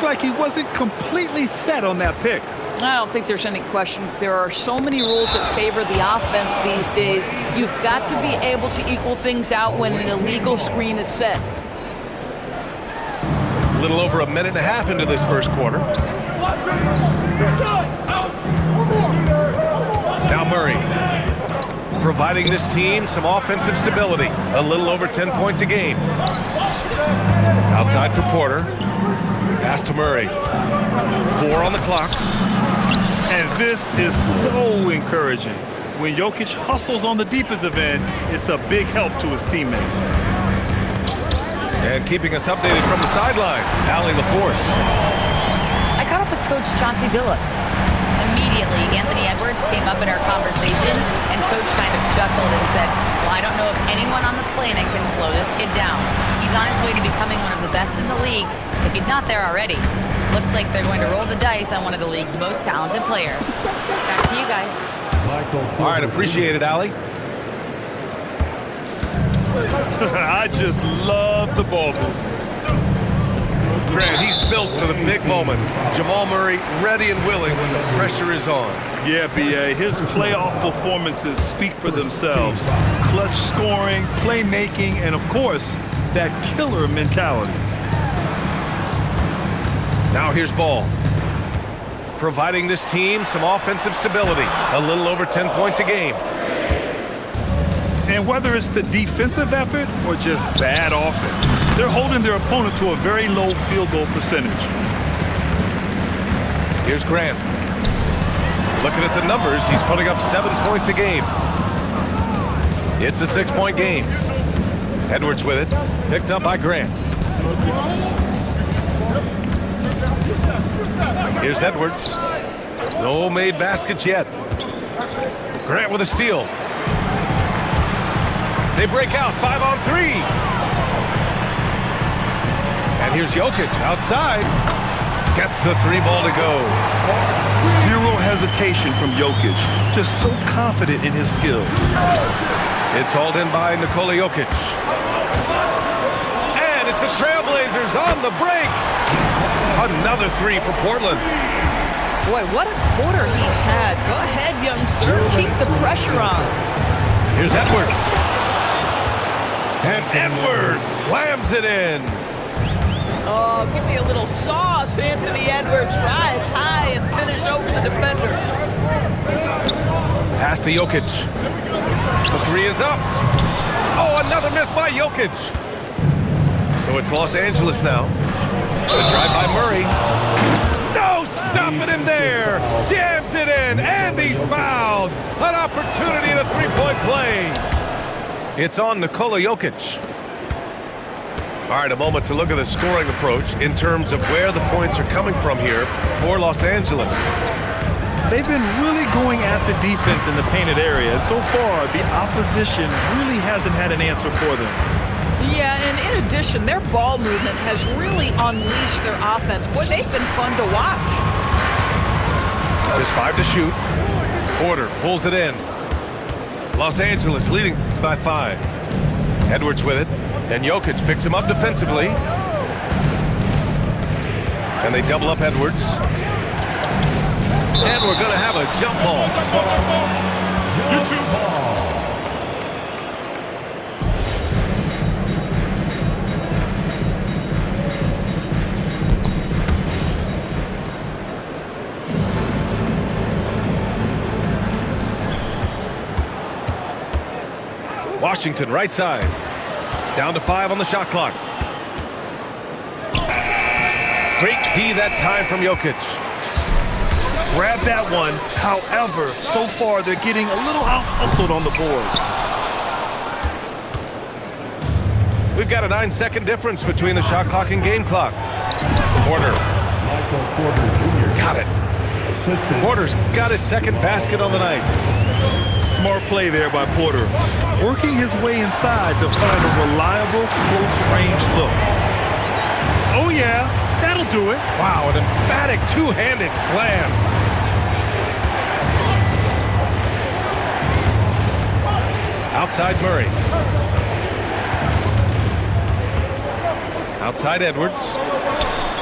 looked like he wasn't completely set on that pick. I don't think there's any question. There are so many rules that favor the offense these days. You've got to be able to equal things out when an illegal screen is set. A little over a minute and a half into this first quarter. Now Murray, providing this team some offensive stability. A little over 10 points a game. Outside for Porter. Pass to Murray. 4 on the clock. And this is so encouraging. When Jokic hustles on the defensive end, it's a big help to his teammates. And keeping us updated from the sideline, Allie LaForce. I caught up with Coach Chauncey Billups. Immediately, Anthony Edwards came up in our conversation, and Coach kind of chuckled and said, well, I don't know if anyone on the planet can slow this kid down. He's on his way to becoming one of the best in the league, if he's not there already. Looks like they're going to roll the dice on one of the league's most talented players. Back to you guys. All right, appreciate it, Allie. I just love the ball move. Grant, he's built for the big moments. Jamal Murray ready and willing when the pressure is on. Yeah, B.A., his playoff performances speak for themselves. Clutch scoring, playmaking, and of course, that killer mentality. Now here's Ball. Providing this team some offensive stability. A little over 10 points a game. And whether it's the defensive effort or just bad offense, they're holding their opponent to a very low field goal percentage. Here's Grant. Looking at the numbers, he's putting up 7 points a game. It's a 6-point game. Edwards with it. Picked up by Grant. Here's Edwards. No made baskets yet. Grant with a steal. They break out 5 on 3. And here's Jokic outside. Gets the 3 ball to go. Zero hesitation from Jokic. Just so confident in his skills. It's hauled in by Nikola Jokic. And it's the Trailblazers on the break. Another 3 for Portland. Boy, what a quarter he's had. Go ahead, young sir. Keep the pressure on. Here's Edwards. And Edwards slams it in. Oh, give me a little sauce, Anthony Edwards. Rise high and finish over the defender. Pass to Jokic. The 3 is up. Oh, another miss by Jokic. So it's Los Angeles now. The drive by Murray. No, stopping him there. Jams it in, and he's fouled. An opportunity in a 3-point play. It's on Nikola Jokic. All right, a moment to look at the scoring approach in terms of where the points are coming from here for Los Angeles. They've been really going at the defense in the painted area, and so far, the opposition really hasn't had an answer for them. Yeah, and in addition, their ball movement has really unleashed their offense. Boy, they've been fun to watch. There's 5 to shoot. Porter pulls it in. Los Angeles leading by 5. Edwards with it. And Jokic picks him up defensively. And they double up Edwards. And we're going to have a jump ball. YouTube ball. Washington right side. Down to 5 on the shot clock. Great D that time from Jokic. Grab that one. However, so far they're getting a little out-hustled on the boards. We've got a 9-second difference between the shot clock and game clock. Porter. Got it. Porter's got his second basket on the night. Smart play there by Porter. Working his way inside to find a reliable, close-range look. Oh, yeah, that'll do it. Wow, an emphatic two-handed slam. Outside Murray. Outside Edwards.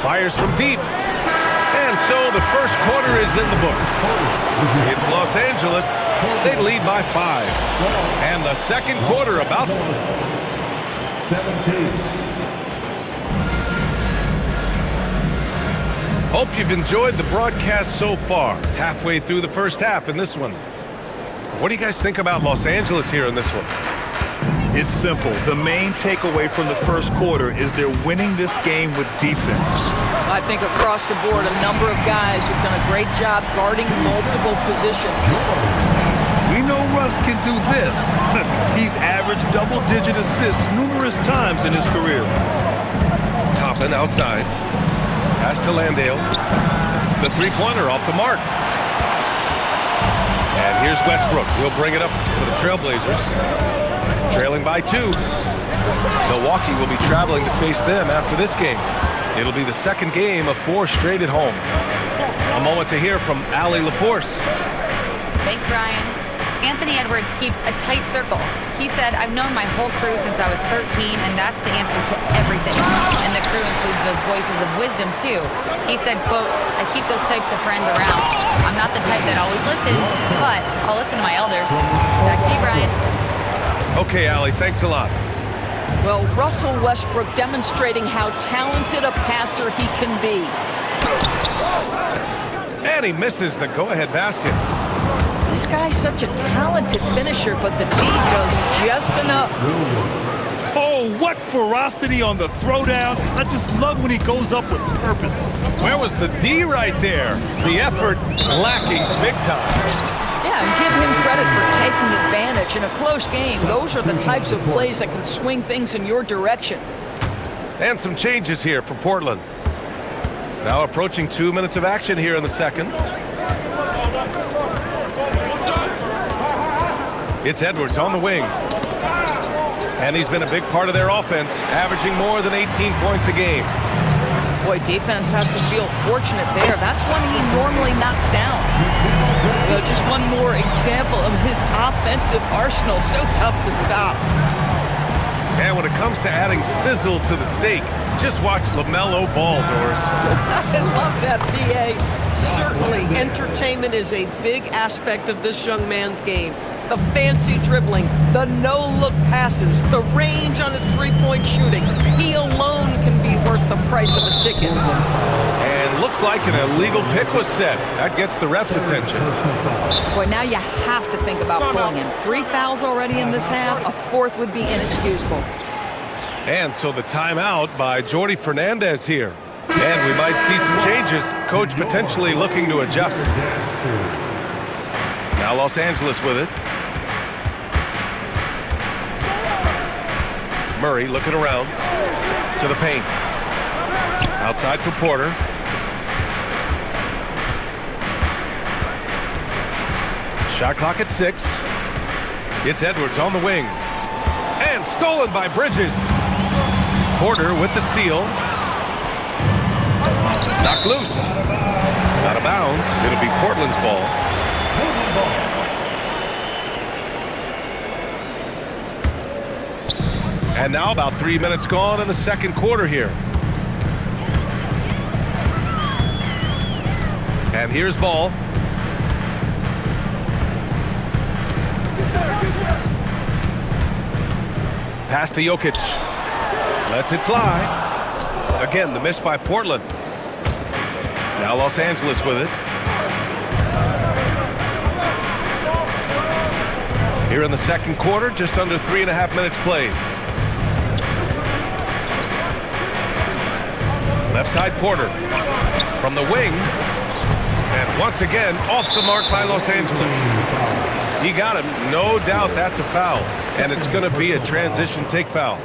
Fires from deep. And so the first quarter is in the books. It's Los Angeles. They lead by 5. And the second quarter about to... 17. Hope you've enjoyed the broadcast so far. Halfway through the first half in this one. What do you guys think about Los Angeles here in this one? It's simple. The main takeaway from the first quarter is they're winning this game with defense. I think across the board, a number of guys have done a great job guarding multiple positions. We know Russ can do this. He's averaged double-digit assists numerous times in his career. Toppin outside. Pass to Landale. The three-pointer off the mark. And here's Westbrook. He'll bring it up for the Trailblazers. Trailing by 2. Milwaukee will be traveling to face them after this game. It'll be the second game of 4 straight at home. A moment to hear from Allie LaForce. Thanks, Brian. Anthony Edwards keeps a tight circle. He said, I've known my whole crew since I was 13, and that's the answer to everything. And the crew includes those voices of wisdom, too. He said, quote, I keep those types of friends around. I'm not the type that always listens, but I'll listen to my elders. Back to you, Brian. Okay, Allie, thanks a lot. Well, Russell Westbrook demonstrating how talented a passer he can be. And he misses the go-ahead basket. This guy's such a talented finisher, but the team does just enough. Oh, what ferocity on the throwdown. I just love when he goes up with purpose. Where was the D right there? The effort lacking big time. Yeah, and give him credit for taking advantage in a close game. Those are the types of plays that can swing things in your direction. And some changes here for Portland. Now approaching 2 minutes of action here in the second. It's Edwards on the wing. And he's been a big part of their offense, averaging more than 18 points a game. Boy, defense has to feel fortunate there. That's one he normally knocks down. Just one more example of his offensive arsenal. So tough to stop. And when it comes to adding sizzle to the steak, just watch LaMelo ball, Doris. I love that, PA. Certainly, entertainment is a big aspect of this young man's game. The fancy dribbling, the no-look passes, the range on his three-point shooting. He alone can be worth the price of a ticket. And looks like an illegal pick was set. That gets the ref's attention. Boy, now you have to think about pulling him. 3 fouls already in this half. A 4th would be inexcusable. And so the timeout by Jordi Fernandez here. And we might see some changes. Coach potentially looking to adjust. Now Los Angeles with it. Murray looking around to the paint. Outside for Porter. Shot clock at 6. It's Edwards on the wing. And stolen by Bridges. Porter with the steal. Knocked loose. Out of bounds. It'll be Portland's ball. And now about 3 minutes gone in the second quarter here. And here's Ball. Pass to Jokic. Lets it fly. Again, the miss by Portland. Now Los Angeles with it. Here in the second quarter, just under 3.5 minutes played. Left side Porter from the wing. And once again, off the mark by Los Angeles. He got him. No doubt that's a foul. And it's going to be a transition take foul.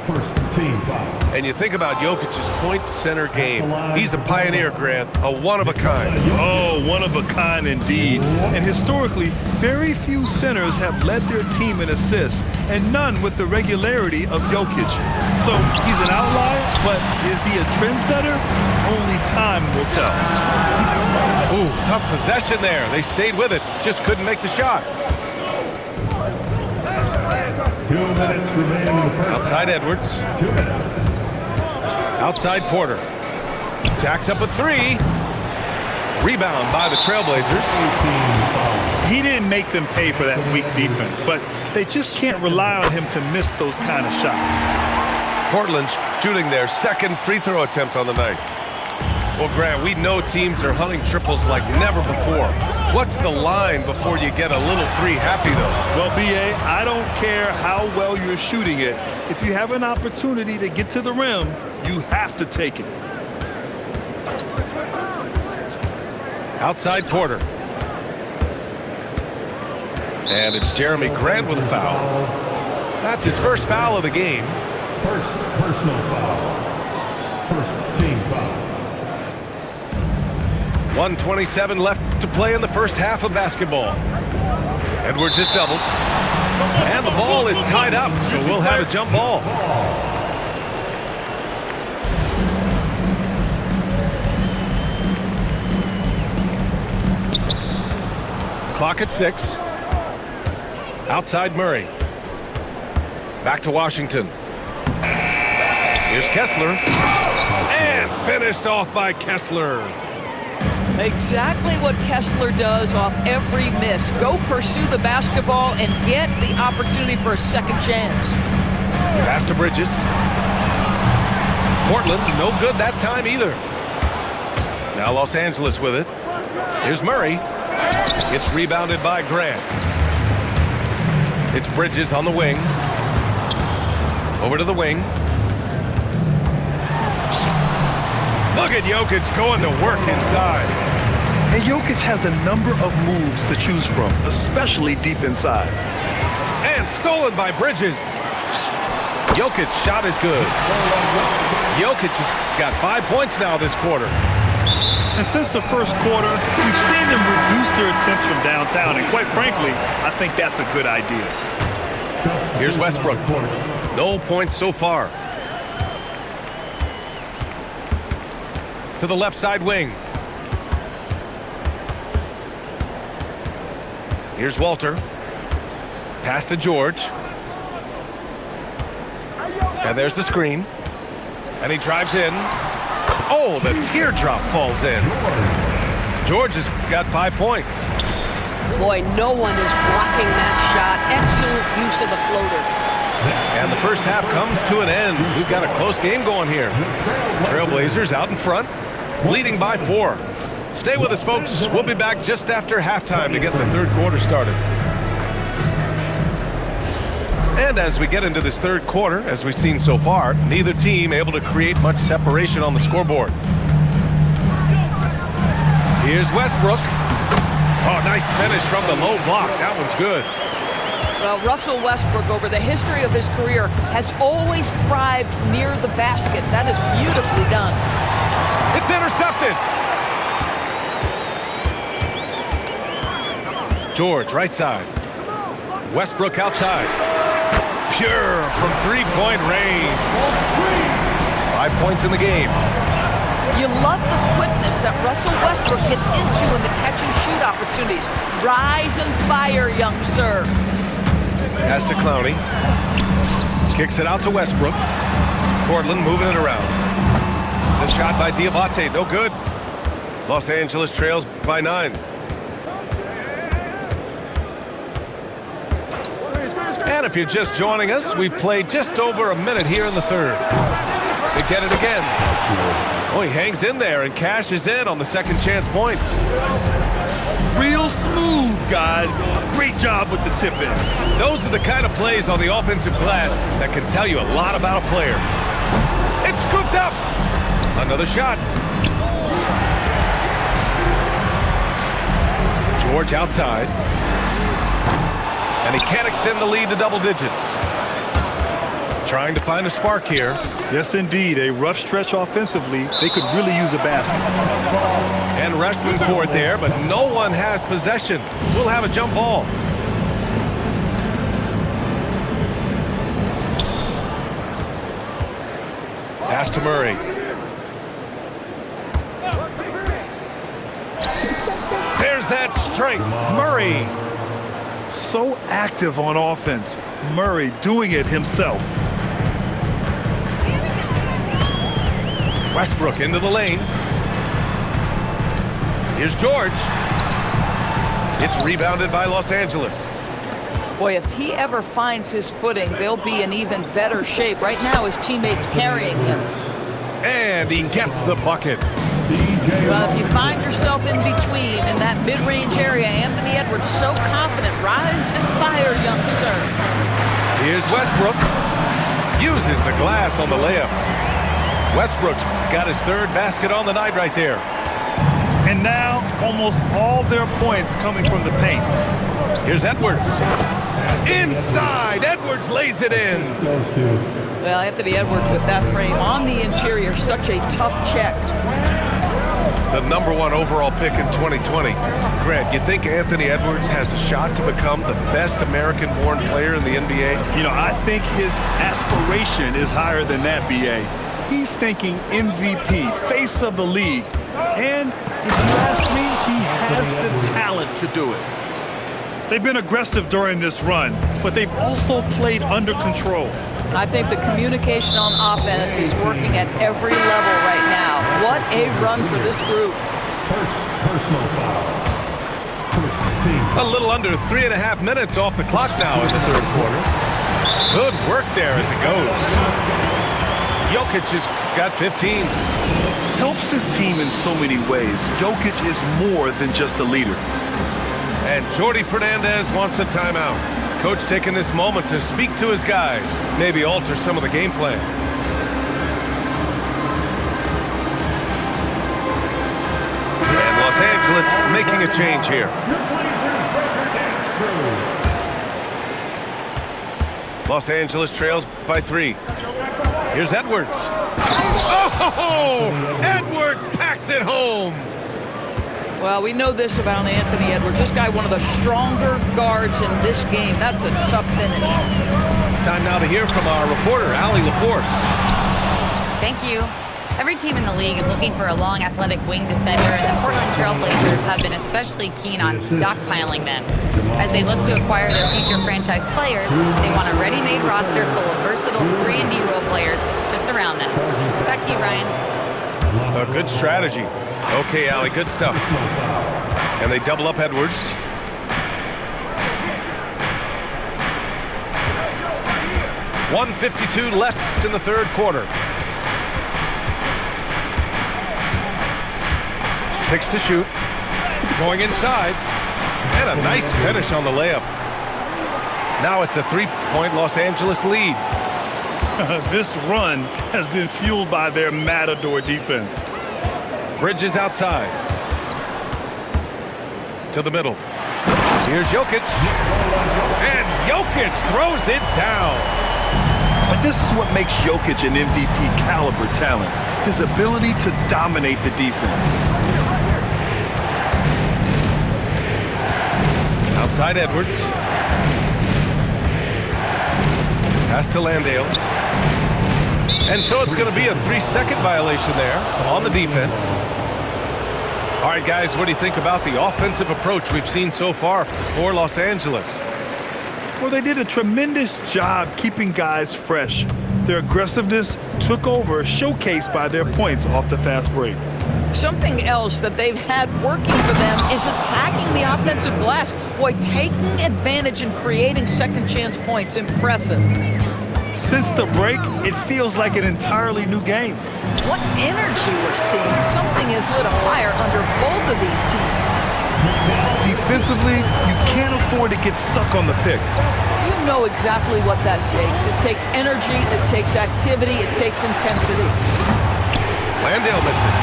And you think about Jokic's point center game. He's a pioneer, Grant. A one-of-a-kind. Oh, one-of-a-kind indeed. And historically, very few centers have led their team in assists, and none with the regularity of Jokic. So he's an outlier, but is he a trendsetter? Only time will tell. Ooh, tough possession there. They stayed with it. Just couldn't make the shot. 2 minutes remaining in the first. Outside Edwards. 2 minutes. Outside Porter. Jacks up a three. Rebound by the Trailblazers. He didn't make them pay for that weak defense, but they just can't rely on him to miss those kind of shots. Portland shooting their second free throw attempt on the night. Well, Grant, we know teams are hunting triples like never before. What's the line before you get a little three happy, though? Well, B.A., I don't care how well you're shooting it. If you have an opportunity to get to the rim, you have to take it. Outside Porter. And it's Jeremy Grant with a foul. That's his first foul of the game. First personal foul. First team foul. 1:27 left to play in the first half of basketball. Edwards is doubled. And the ball is tied up, so we'll have a jump ball. Clock at 6. Outside Murray. Back to Washington. Here's Kessler. And finished off by Kessler. Exactly what Kessler does off every miss. Go pursue the basketball and get the opportunity for a second chance. Pass to Bridges. Portland, no good that time either. Now Los Angeles with it. Here's Murray. It's rebounded by Grant. It's Bridges on the wing. Over to the wing. Look at Jokic going to work inside. And Jokic has a number of moves to choose from, especially deep inside. And stolen by Bridges. Jokic's shot is good. Jokic has got 5 points now this quarter. And since the first quarter, we've seen them reduce their attempts from downtown, and quite frankly, I think that's a good idea. Here's Westbrook. No points so far. To the left side wing. Here's Walter. Pass to George. And there's the screen. And he drives in. Oh, the teardrop falls in. George has got 5 points. Boy, no one is blocking that shot. Excellent use of the floater. And the first half comes to an end. We've got a close game going here. Trailblazers out in front, leading by 4. Stay with us, folks. We'll be back just after halftime to get the third quarter started. And as we get into this third quarter, as we've seen so far, neither team able to create much separation on the scoreboard. Here's Westbrook. Oh, nice finish from the low block. That one's good. Well, Russell Westbrook, over the history of his career, has always thrived near the basket. That is beautifully done. It's intercepted. George, right side. Westbrook outside. Pure from three-point range. 5 points in the game. You love the quickness that Russell Westbrook gets into in the catch-and-shoot opportunities. Rise and fire, young sir. Pass to Clowney. Kicks it out to Westbrook. Portland moving it around. The shot by Diabate, no good. Los Angeles trails by 9. And if you're just joining us, we played just over a minute here in the third. They get it again. Oh, he hangs in there and cashes in on the second chance points. Real smooth, guys. Great job with the tip-in. Those are the kind of plays on the offensive glass that can tell you a lot about a player. It's scooped up. Another shot. George outside. And he can't extend the lead to double digits. Trying to find a spark here. Yes, indeed. A rough stretch offensively. They could really use a basket. And wrestling for it there, but no one has possession. We'll have a jump ball. Pass to Murray. There's that strength. Murray. So active on offense. Murray doing it himself. Westbrook into the lane. Here's George. It's rebounded by Los Angeles. Boy, if he ever finds his footing, they'll be in even better shape. Right now, his teammates carrying him. And he gets the bucket. Well, if you find yourself in between in that mid-range area, Anthony Edwards so confident. Rise and fire, young sir. Here's Westbrook. Uses the glass on the layup. Westbrook's got his third basket on the night right there. And now, almost all their points coming from the paint. Here's Edwards. Inside, Edwards lays it in. Well, Anthony Edwards with that frame on the interior, such a tough check. The #1 overall pick in 2020. Grant, you think Anthony Edwards has a shot to become the best American-born player in the NBA? You know, I think his aspiration is higher than that, B.A. He's thinking MVP, face of the league. And if you ask me, he has the talent to do it. They've been aggressive during this run, but they've also played under control. I think the communication on offense is working at every level right now. What a run for this group. First personal foul. First team. A little under 3.5 minutes off the clock now in the third quarter. Good work there as it goes. Jokic has got 15. Helps his team in so many ways. Jokic is more than just a leader. And Jordi Fernandez wants a timeout. Coach taking this moment to speak to his guys, maybe alter some of the game plan. And Los Angeles making a change here. Los Angeles trails by 3. Here's Edwards. Oh! Edwards packs it home. Well, we know this about Anthony Edwards. This guy, one of the stronger guards in this game. That's a tough finish. Time now to hear from our reporter, Allie LaForce. Thank you. Every team in the league is looking for a long, athletic wing defender, and the Portland Trail Blazers have been especially keen on stockpiling them. As they look to acquire their future franchise players, they want a ready-made roster full of versatile 3-and-D role players to surround them. Back to you, Ryan. A good strategy. Okay, Allie, good stuff. And they double up Edwards. .152 left in the third quarter. 6 to shoot. Going inside. And a nice finish on the layup. Now it's a 3-point Los Angeles lead. This run has been fueled by their matador defense. Bridges outside. To the middle. Here's Jokic. And Jokic throws it down. But this is what makes Jokic an MVP caliber talent. His ability to dominate the defense. Outside Edwards. Pass to Landale. And so it's going to be a 3-second violation there on the defense. All right, guys, what do you think about the offensive approach we've seen so far for Los Angeles? Well, they did a tremendous job keeping guys fresh. Their aggressiveness took over, showcased by their points off the fast break. Something else that they've had working for them is attacking the offensive glass. Boy, taking advantage and creating second chance points. Impressive. Since the break, it feels like an entirely new game. What energy we're seeing. Something has lit a fire under both of these teams. Defensively, you can't afford to get stuck on the pick. You know exactly what that takes. It takes energy, it takes activity, it takes intensity. Landale misses.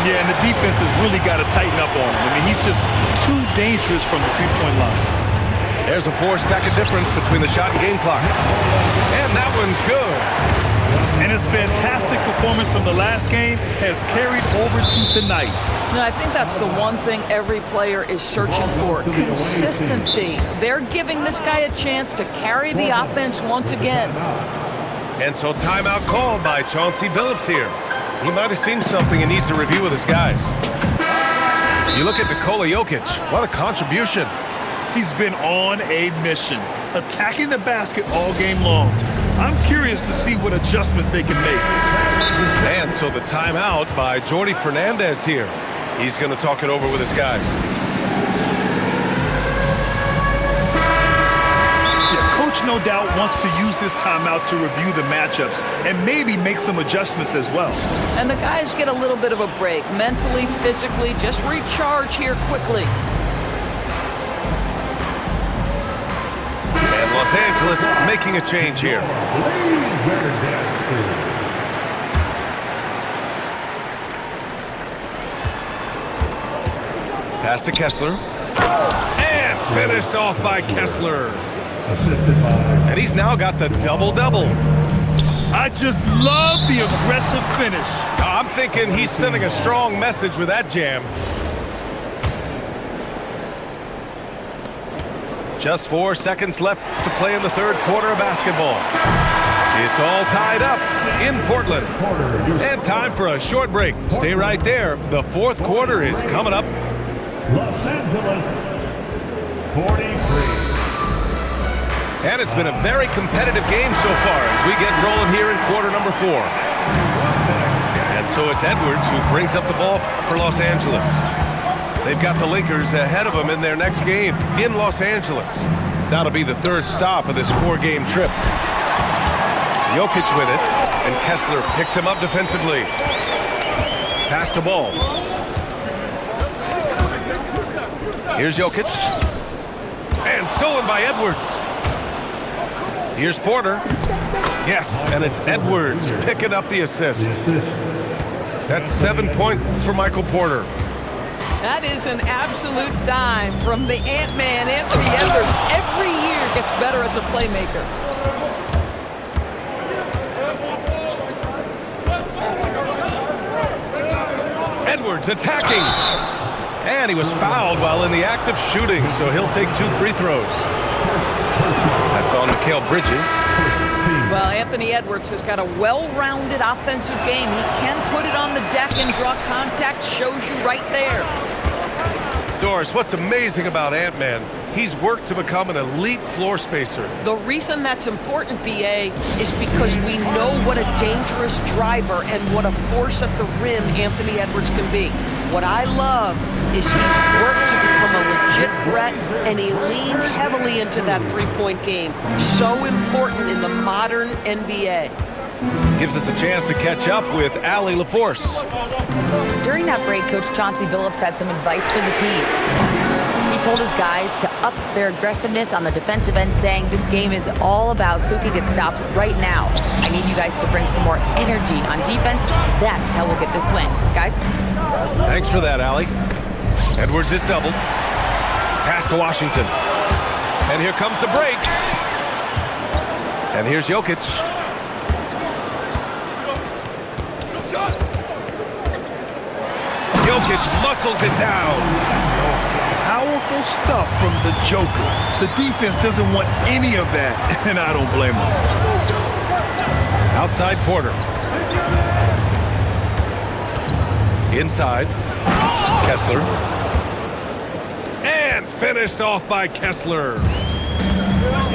Yeah, and the defense has really got to tighten up on him. I mean, he's just too dangerous from the three-point line. There's a 4-second difference between the shot and game clock. And that one's good. And his fantastic performance from the last game has carried over to tonight. No, I think that's the one thing every player is searching for, consistency. They're giving this guy a chance to carry the offense once again. And so timeout called by Chauncey Billups here. He might have seen something and needs to review with his guys. You look at Nikola Jokic, what a contribution. He's been on a mission, attacking the basket all game long. I'm curious to see what adjustments they can make. And so the timeout by Jordi Fernandez here. He's going to talk it over with his guys. Yeah, coach no doubt wants to use this timeout to review the matchups and maybe make some adjustments as well. And the guys get a little bit of a break, mentally, physically, just recharge here quickly. And Los Angeles making a change here. Pass to Kessler. And finished off by Kessler. Assisted by... And he's now got the double-double. I just love the aggressive finish. I'm thinking he's sending a strong message with that jam. Just 4 seconds left to play in the third quarter of basketball. It's all tied up in Portland. And time for a short break. Stay right there. The fourth quarter is coming up. Los Angeles, 43. And it's been a very competitive game so far as we get rolling here in quarter number 4. And so it's Edwards who brings up the ball for Los Angeles. They've got the Lakers ahead of them in their next game in Los Angeles. That'll be the third stop of this 4-game trip. Jokic with it, and Kessler picks him up defensively. Pass the ball. Here's Jokic. And stolen by Edwards. Here's Porter. Yes, and it's Edwards picking up the assist. That's 7 points for Michael Porter. That is an absolute dime from the Ant-Man, Anthony Edwards. Every year gets better as a playmaker. Edwards attacking. And he was fouled while in the act of shooting, so he'll take 2 free throws. That's on Mikal Bridges. Well, Anthony Edwards has got a well-rounded offensive game. He can put it on the deck and draw contact, shows you right there. Doris, what's amazing about Ant-Man, he's worked to become an elite floor spacer. The reason that's important, BA, is because we know what a dangerous driver and what a force at the rim Anthony Edwards can be. What I love is he's worked to become a legit threat, and he leaned heavily into that three-point game. So important in the modern NBA. Gives us a chance to catch up with Allie LaForce. During that break, Coach Chauncey Billups had some advice for the team. He told his guys to up their aggressiveness on the defensive end, saying this game is all about who can get stops right now. I need you guys to bring some more energy on defense. That's how we'll get this win. Guys? Thanks for that, Allie. Edwards is doubled. Pass to Washington. And here comes the break. And here's Jokic. Jokic muscles it down. Powerful stuff from the Joker. The defense doesn't want any of that, and I don't blame them. Outside Porter. Inside. Kessler. And finished off by Kessler.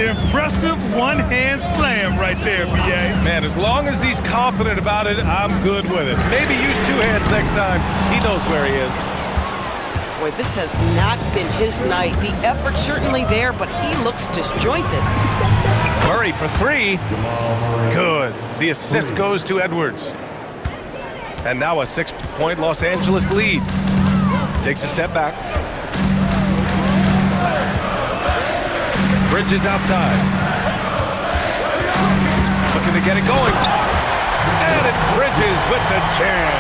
Impressive one-hand slam right there, B.A. Man, as long as he's confident about it, I'm good with it. Maybe use 2 hands next time. He knows where he is. Boy, this has not been his night. The effort's certainly there, but he looks disjointed. Murray for 3. Good. The assist goes to Edwards. And now a 6-point Los Angeles lead. Takes a step back. Bridges outside. Looking to get it going. And it's Bridges with the jam.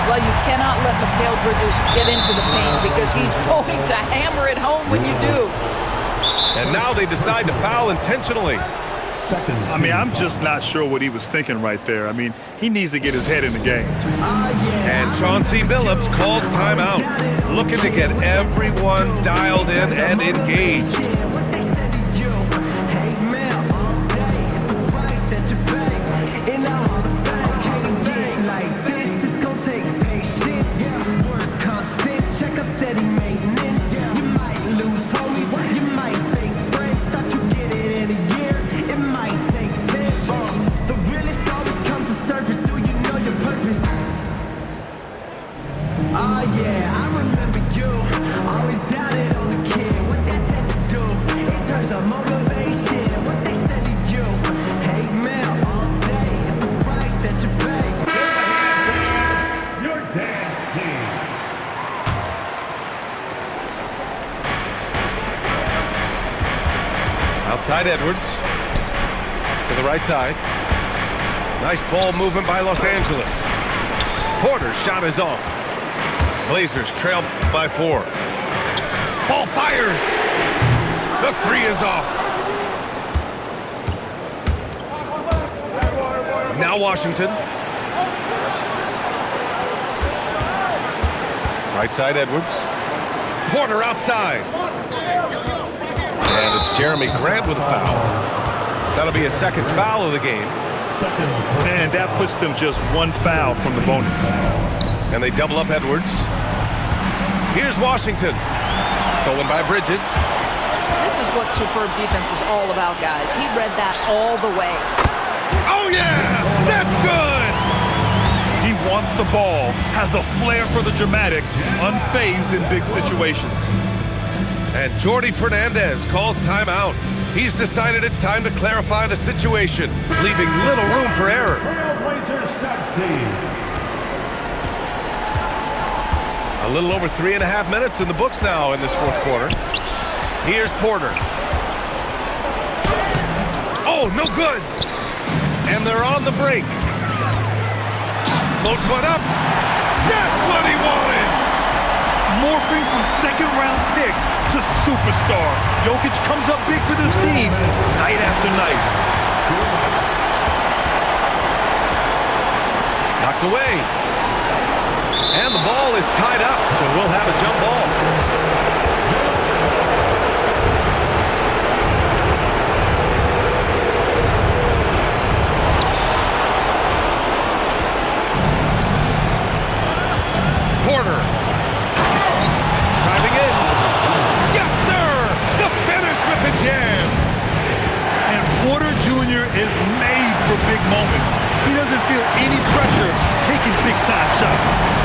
Well, you cannot let Mikal Bridges get into the paint because he's going to hammer it home when you do. And now they decide to foul intentionally. I mean, I'm just not sure what he was thinking right there. I mean, he needs to get his head in the game. And Chauncey Billups calls timeout, looking to get everyone dialed in and engaged. Oh yeah, I remember you. Always doubted on the kid. What they tend to do, it turns on motivation. What they send to you, hate mail all day. It's the price that you pay. Your dance team. Outside Edwards. To the right side. Nice ball movement by Los Angeles. Porter's shot is off. Blazers trail by 4. Ball fires. The 3 is off. Now Washington. Right side Edwards. Porter outside. And it's Jeremy Grant with a foul. That'll be a second foul of the game. And that puts them just 1 foul from the bonus. And they double up Edwards. Here's Washington. Stolen by Bridges. This is what superb defense is all about, guys. He read that all the way. Oh, yeah! That's good! He wants the ball, has a flair for the dramatic, unfazed in big situations. And Jordi Fernandez calls timeout. He's decided it's time to clarify the situation, leaving little room for error. Trailblazers stop team. A little over 3.5 minutes in the books now in this fourth quarter. Here's Porter. Oh, no good. And they're on the break. Floats one up. That's what he wanted. Morphing from second-round pick to superstar. Jokic comes up big for this team night after night. Knocked away. And the ball is tied up, so we'll have a jump ball. Porter. Driving in. Yes, sir! The finish with the jam. And Porter Jr. is made for big moments. He doesn't feel any pressure taking big-time shots.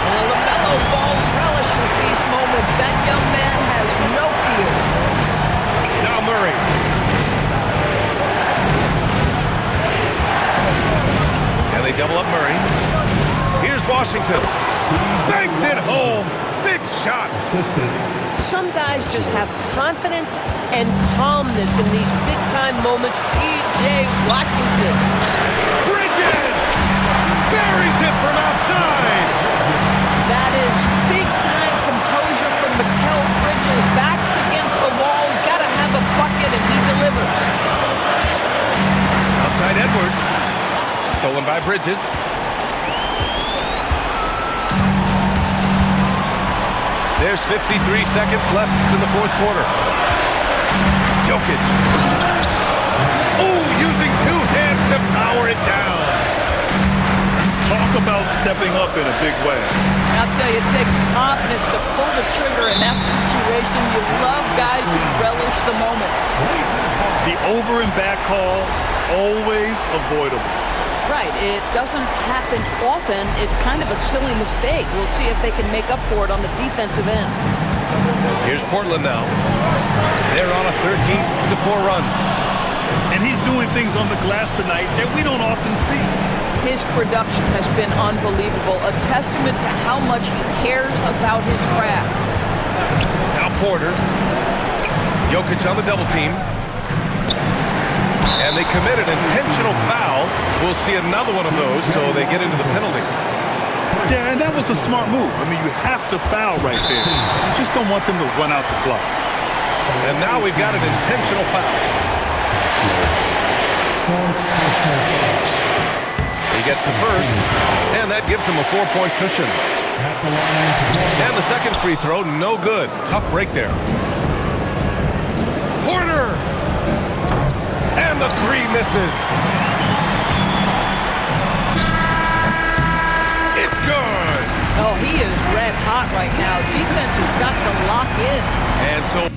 And LaMelo Ball relishes these moments. That young man has no fear. Now Murray. And they double up Murray. Here's Washington. Banks it home. Big shot. Some guys just have confidence and calmness in these big-time moments. P.J. Washington. Bridges! Buries it from outside. That is big-time composure from Mikal Bridges. Backs against the wall. Got to have a bucket, and he delivers. Outside Edwards. Stolen by Bridges. There's 53 seconds left in the fourth quarter. Jokic. Oh, using 2 hands to power it down. Talk about stepping up in a big way. I'll tell you, it takes confidence to pull the trigger in that situation. You love guys who relish the moment. The over and back call, always avoidable. Right, it doesn't happen often. It's kind of a silly mistake. We'll see if they can make up for it on the defensive end. Here's Portland now. They're on a 13-4 run. And he's doing things on the glass tonight that we don't often see. His production has been unbelievable, a testament to how much he cares about his craft. Now Porter. Jokic on the double team. And they commit an intentional foul. We'll see another one of those, so they get into the penalty. Yeah, and that was a smart move. I mean, you have to foul right there. You just don't want them to run out the clock. And now we've got an intentional foul. He gets the first, and that gives him a 4-point cushion. And the second free throw, no good. Tough break there. Porter! And the 3 misses. It's good. Oh, he is red hot right now. Defense has got to lock in. And so